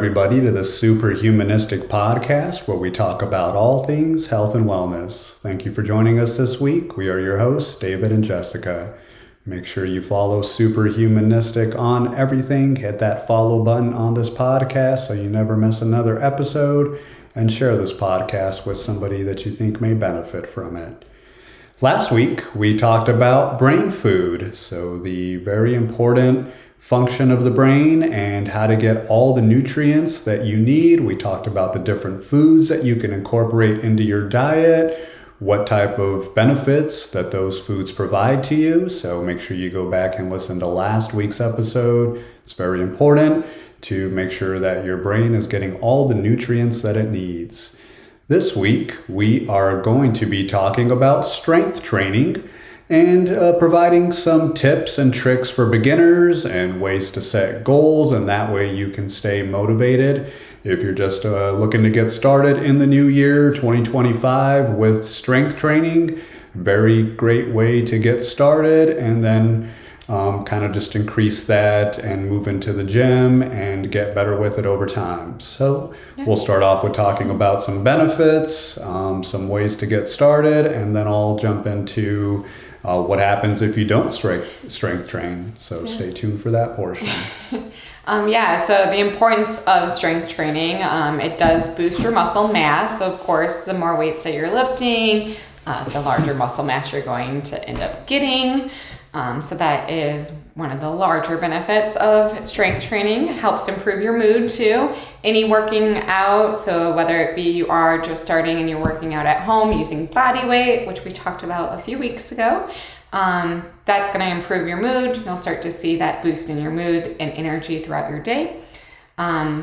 everybody, to the Superhumanistic Podcast, where we talk about all things health and wellness. Thank you for joining us this week. We are your hosts, David and Jessica. Make sure you follow Superhumanistic on everything. Hit that follow button on this podcast so you never miss another episode, and share this podcast with somebody that you think may benefit from it. Last week, we talked about brain food, so the very important function of the brain and how to get all the nutrients that you need. We talked about the different foods that you can incorporate into your diet, what type of benefits that those foods provide to you. So make sure you go back and listen to last week's episode. It's very important to make sure that your brain is getting all the nutrients that it needs. This week, we are going to be talking about strength training and providing some tips and tricks for beginners and ways to set goals, and that way you can stay motivated. If you're just looking to get started in the new year, 2025, with strength training, very great way to get started, and then kind of just increase that and move into the gym and get better with it over time. So we'll start off with talking about some benefits, some ways to get started, and then I'll jump into what happens if you don't strength train. So stay tuned for that portion. So the importance of strength training, it does boost your muscle mass. So of course, the more weights that you're lifting, the larger muscle mass you're going to end up getting. So that is one of the larger benefits of strength training. Helps improve your mood too. Any working out, so whether it be you are just starting and you're working out at home using body weight, which we talked about a few weeks ago, that's going to improve your mood. You'll start to see that boost in your mood and energy throughout your day.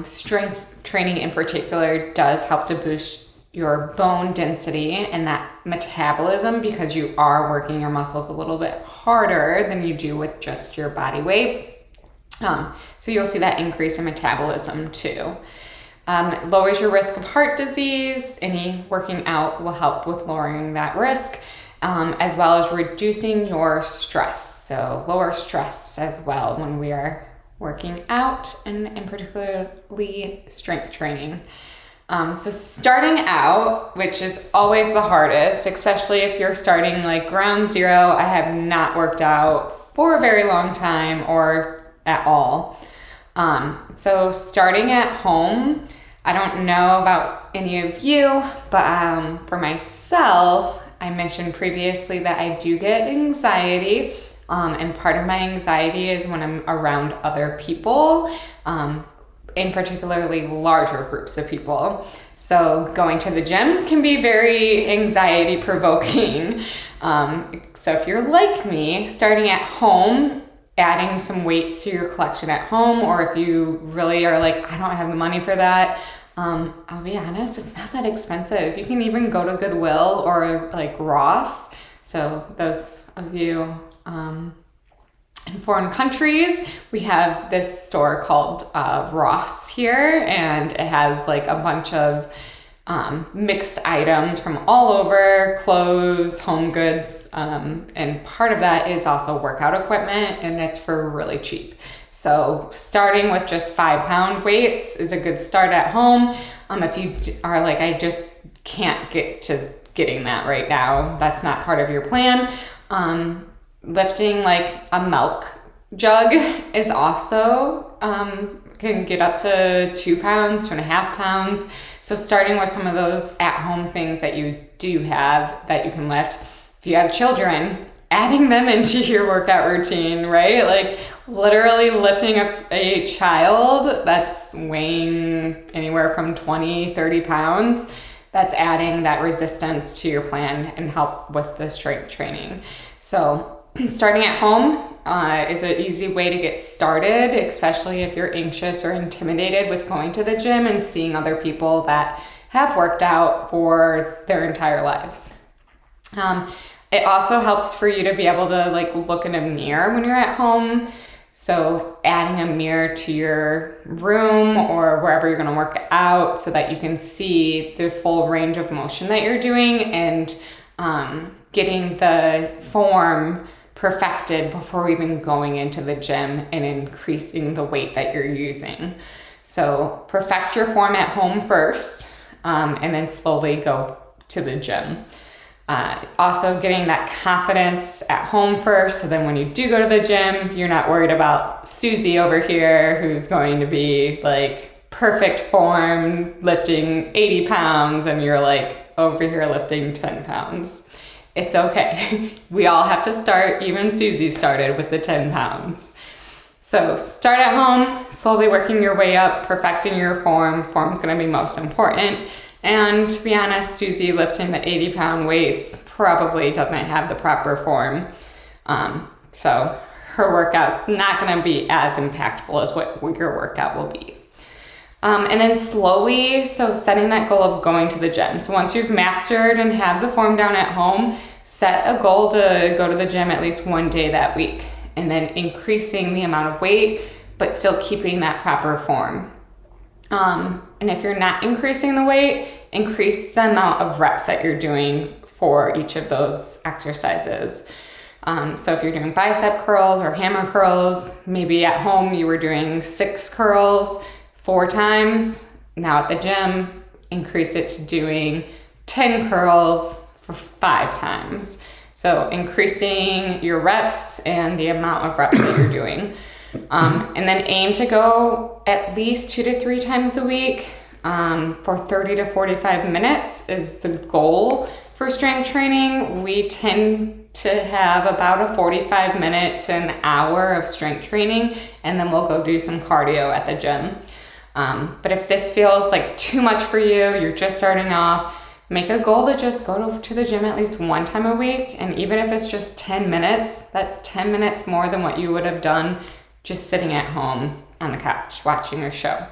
Strength training in particular does help to boost your bone density and that metabolism, because you are working your muscles a little bit harder than you do with just your body weight. So you'll see that increase in metabolism too. It lowers your risk of heart disease. Any working out will help with lowering that risk, as well as reducing your stress. So lower stress as well when we are working out, and particularly strength training. So starting out, which is always the hardest, especially if you're starting like ground zero. I have not worked out for a very long time or at all. So starting at home, I don't know about any of you, but for myself, I mentioned previously that I do get anxiety. And part of my anxiety is when I'm around other people, in particularly larger groups of people. So going to the gym can be very anxiety provoking. So if you're like me, starting at home, adding some weights to your collection at home, or if you really are like, I don't have the money for that, I'll be honest, it's not that expensive. You can even go to Goodwill or like Ross. So those of you in foreign countries, we have this store called Ross here, and it has like a bunch of mixed items from all over, clothes, home goods, and part of that is also workout equipment, and it's for really cheap. So starting with just 5-pound weights is a good start at home. If you are like, I just can't get to getting that right now, that's not part of your plan. Lifting like a milk jug is also, can get up to 2 pounds, 2.5 pounds. So starting with some of those at-home things that you do have that you can lift. If you have children, adding them into your workout routine, right? Like literally lifting up a child that's weighing anywhere from 20, 30 pounds, that's adding that resistance to your plan and help with the strength training. So starting at home is an easy way to get started, especially if you're anxious or intimidated with going to the gym and seeing other people that have worked out for their entire lives. It also helps for you to be able to like look in a mirror when you're at home. So adding a mirror to your room or wherever you're going to work out so that you can see the full range of motion that you're doing, and getting the form perfected before even going into the gym and increasing the weight that you're using. So perfect your form at home first, and then slowly go to the gym. Also getting that confidence at home first, so then when you do go to the gym, you're not worried about Susie over here who's going to be like perfect form lifting 80 pounds and you're like over here lifting 10 pounds. It's okay. We all have to start. Even Susie started with the 10 pounds. So start at home, slowly working your way up, perfecting your form. Form's going to be most important. And to be honest, Susie lifting the 80-pound weights probably doesn't have the proper form. So her workout's not going to be as impactful as what your workout will be. And then slowly, so setting that goal of going to the gym. So once you've mastered and have the form down at home, set a goal to go to the gym at least one day that week. And then increasing the amount of weight, but still keeping that proper form. And if you're not increasing the weight, increase the amount of reps that you're doing for each of those exercises. So if you're doing bicep curls or hammer curls, maybe at home you were doing 6 curls 4 times. Now at the gym, increase it to doing 10 curls for 5 times. So increasing your reps and the amount of reps that you're doing. And then aim to go at least 2 to 3 times a week for 30 to 45 minutes is the goal for strength training. We tend to have about a 45-minute to an hour of strength training, and then we'll go do some cardio at the gym. But if this feels like too much for you, you're just starting off, make a goal to just go to the gym at least 1 time a week. And even if it's just 10 minutes, that's 10 minutes more than what you would have done just sitting at home on the couch watching your show.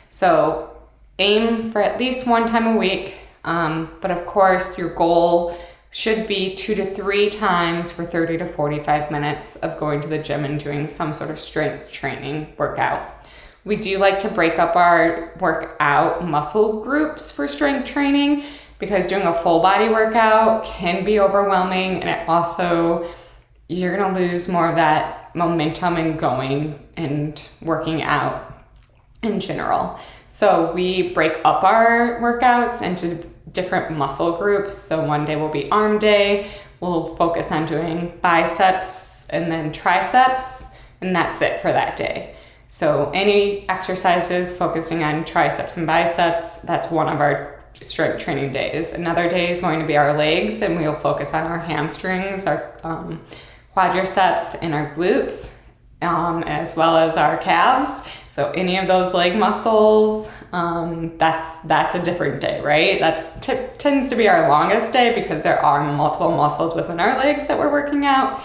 So aim for at least 1 time a week. But of course, your goal should be 2 to 3 times for 30 to 45 minutes of going to the gym and doing some sort of strength training workout. We do like to break up our workout muscle groups for strength training because doing a full body workout can be overwhelming, and it also, you're gonna lose more of that momentum in going and working out in general. So we break up our workouts into different muscle groups. So one day will be arm day. We'll focus on doing biceps and then triceps, and that's it for that day. So any exercises focusing on triceps and biceps, that's one of our strength training days. Another day is going to be our legs, and we'll focus on our hamstrings, our quadriceps, and our glutes, as well as our calves. So any of those leg muscles, that's a different day, right? That tends to be our longest day because there are multiple muscles within our legs that we're working out.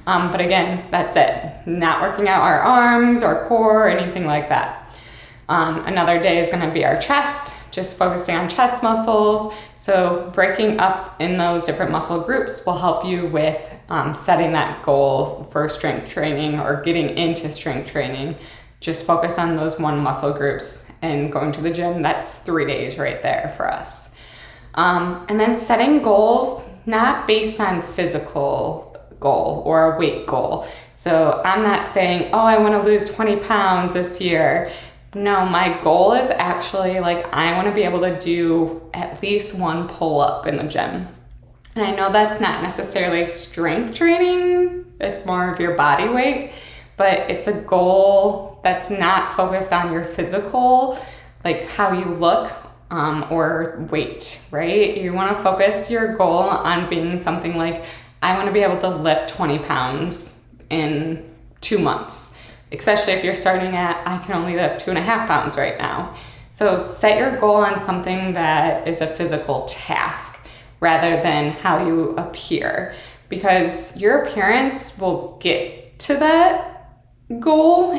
But again, that's it. Not working out our arms or core or anything like that. Another day is going to be our chest, just focusing on chest muscles. So breaking up in those different muscle groups will help you with setting that goal for strength training or getting into strength training. Just focus on those 1 muscle groups and going to the gym. That's 3 days right there for us. And then setting goals, not based on physical goal or a weight goal. So I'm not saying, oh, I want to lose 20 pounds this year. No, my goal is actually like, I want to be able to do at least 1 pull-up in the gym. And I know that's not necessarily strength training. It's more of your body weight, but it's a goal that's not focused on your physical, like how you look, or weight, right? You want to focus your goal on being something like, I want to be able to lift 20 pounds in 2 months, especially if you're starting at, I can only lift 2.5 pounds right now. So set your goal on something that is a physical task rather than how you appear, because your appearance will get to that goal,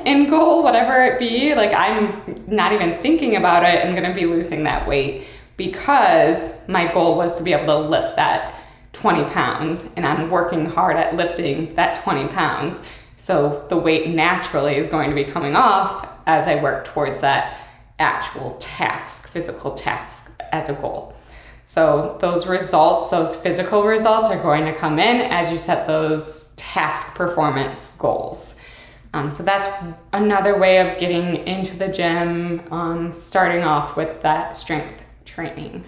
whatever it be. Like, I'm not even thinking about it. I'm going to be losing that weight because my goal was to be able to lift that 20 pounds, and I'm working hard at lifting that 20 pounds. So the weight naturally is going to be coming off as I work towards that actual task, physical task as a goal. So those results, those physical results are going to come in as you set those task performance goals. So that's another way of getting into the gym, starting off with that strength training.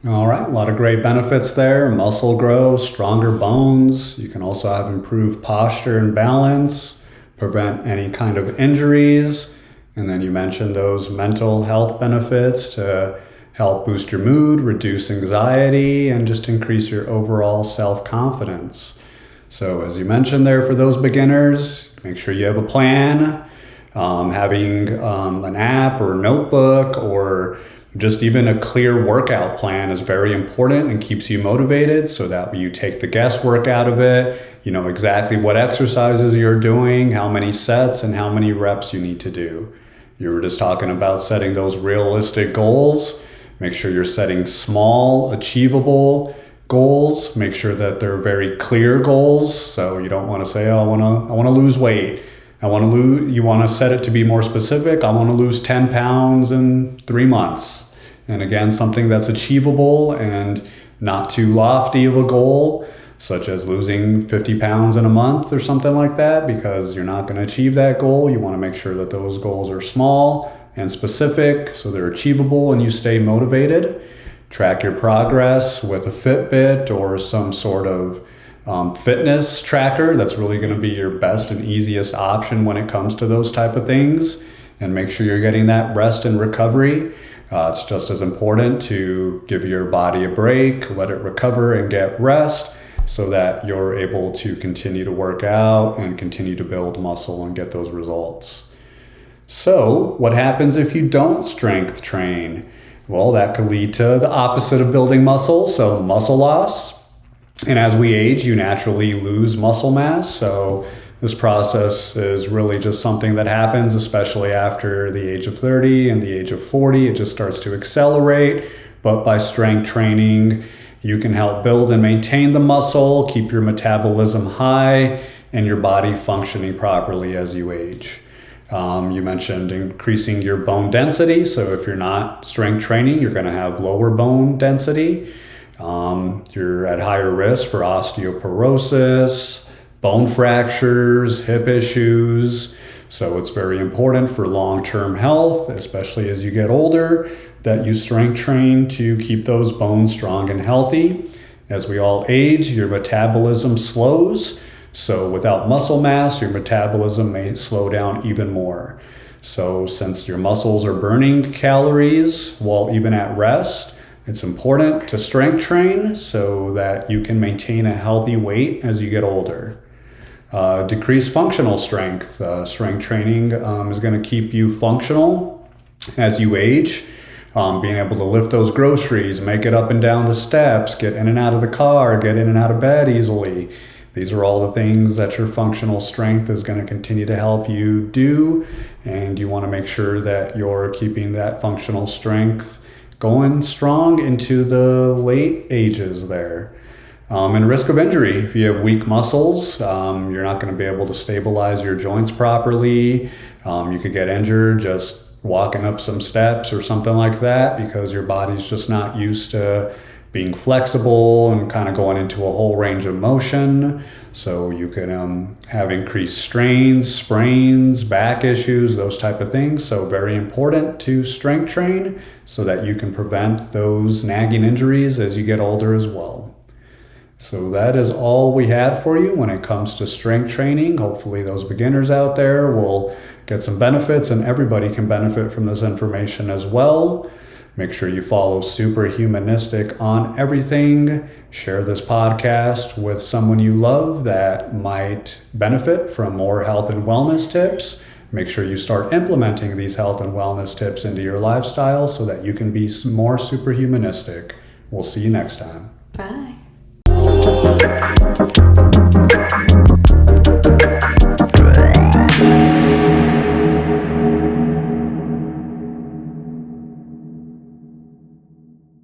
All right, a lot of great benefits there. Muscle growth, stronger bones. You can also have improved posture and balance, prevent any kind of injuries. And then you mentioned those mental health benefits to help boost your mood, reduce anxiety, and just increase your overall self-confidence. So as you mentioned there, for those beginners, make sure you have a plan. Having an app or notebook or just even a clear workout plan is very important and keeps you motivated so that you take the guesswork out of it. You know exactly what exercises you're doing, how many sets, and how many reps you need to do. You were just talking about setting those realistic goals. Make sure you're setting small, achievable goals. Make sure that they're very clear goals. So you don't want to say, "Oh, I want to lose weight." You want to set it to be more specific. I want to lose 10 pounds in 3 months. And again, something that's achievable and not too lofty of a goal, such as losing 50 pounds in a month or something like that, because you're not going to achieve that goal. You want to make sure that those goals are small and specific so they're achievable and you stay motivated. Track your progress with a Fitbit or some sort of fitness tracker. That's really going to be your best and easiest option when it comes to those type of things. And make sure you're getting that rest and recovery. It's just as important to give your body a break, let it recover and get rest so that you're able to continue to work out and continue to build muscle and get those results. So what happens if you don't strength train? Well, that could lead to the opposite of building muscle, so muscle loss. And as we age, you naturally lose muscle mass. So this process is really just something that happens, especially after the age of 30 and the age of 40. It just starts to accelerate. But by strength training, you can help build and maintain the muscle, keep your metabolism high, and your body functioning properly as you age. You mentioned increasing your bone density. So if you're not strength training, you're going to have lower bone density. You're at higher risk for osteoporosis, bone fractures, hip issues. So it's very important for long-term health, especially as you get older, that you strength train to keep those bones strong and healthy. As we all age, your metabolism slows. So without muscle mass, your metabolism may slow down even more. So since your muscles are burning calories while even at rest, it's important to strength train so that you can maintain a healthy weight as you get older. Decrease functional strength. Strength training is going to keep you functional as you age. Being able to lift those groceries, make it up and down the steps, get in and out of the car, get in and out of bed easily. These are all the things that your functional strength is going to continue to help you do. And you want to make sure that you're keeping that functional strength going strong into the late ages there. And risk of injury. If you have weak muscles, you're not going to be able to stabilize your joints properly. You could get injured just walking up some steps or something like that because your body's just not used to being flexible and kind of going into a whole range of motion. So you can have increased strains, sprains, back issues, those type of things. So very important to strength train so that you can prevent those nagging injuries as you get older as well. So that is all we had for you when it comes to strength training. Hopefully those beginners out there will get some benefits and everybody can benefit from this information as well. Make sure you follow Superhumanistic on everything. Share this podcast with someone you love that might benefit from more health and wellness tips. Make sure you start implementing these health and wellness tips into your lifestyle so that you can be more superhumanistic. We'll see you next time. Bye.